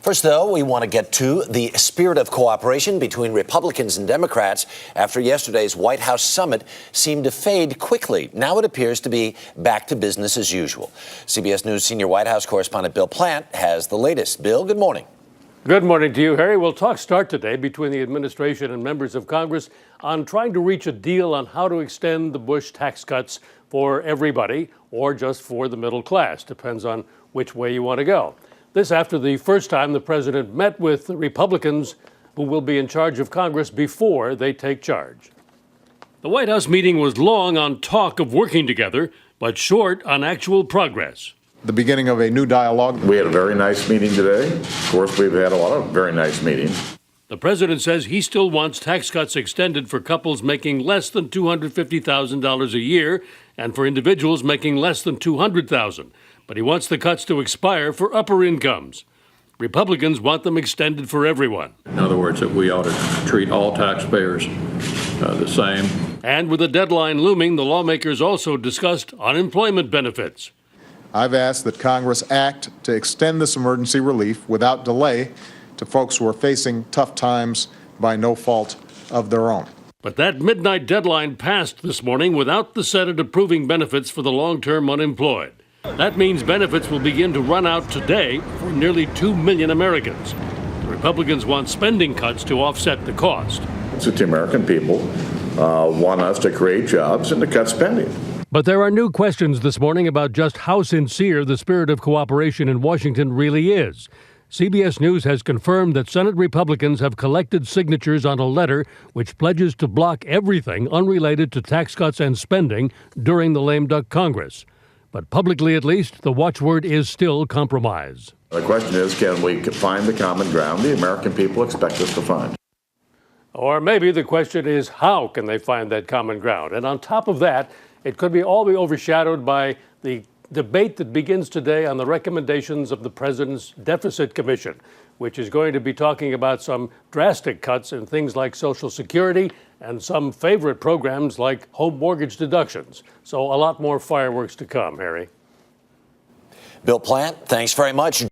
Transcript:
First, though, we want to get to the spirit of cooperation between Republicans and Democrats after yesterday's White House summit seemed to fade quickly. Now it appears to be back to business as usual. CBS News senior White House correspondent Bill Plante has the latest. Bill, good morning. Good morning to you, Harry. Well, talks start today between the administration and members of Congress on trying to reach a deal on how to extend the Bush tax cuts for everybody or just for the middle class. Depends on which way you want to go. This after the first time the president met with the Republicans who will be in charge of Congress before they take charge. The White House meeting was long on talk of working together, but short on actual progress. The beginning of a new dialogue. We had a very nice meeting today. Of course, we've had a lot of very nice meetings. The president says he still wants tax cuts extended for couples making less than $250,000 a year and for individuals making less than $200,000. But he wants the cuts to expire for upper incomes. Republicans want them extended for everyone. In other words, that we ought to treat all taxpayers the same. And with a deadline looming, the lawmakers also discussed unemployment benefits. I've asked that Congress act to extend this emergency relief without delay to folks who are facing tough times by no fault of their own. But that midnight deadline passed this morning without the Senate approving benefits for the long-term unemployed. That means benefits will begin to run out today for nearly 2 million Americans. The Republicans want spending cuts to offset the cost. It's that the American people want us to create jobs and to cut spending. But there are new questions this morning about just how sincere the spirit of cooperation in Washington really is. CBS News has confirmed that Senate Republicans have collected signatures on a letter which pledges to block everything unrelated to tax cuts and spending during the lame duck Congress. But publicly, at least, the watchword is still compromise. The question is, can we find the common ground the American people expect us to find? Or maybe the question is, how can they find that common ground? And on top of that, it could all be overshadowed by the debate that begins today on the recommendations of the President's Deficit Commission, which is going to be talking about some drastic cuts in things like Social Security and some favorite programs like home mortgage deductions. So a lot more fireworks to come, Harry. Bill Plante, thanks very much.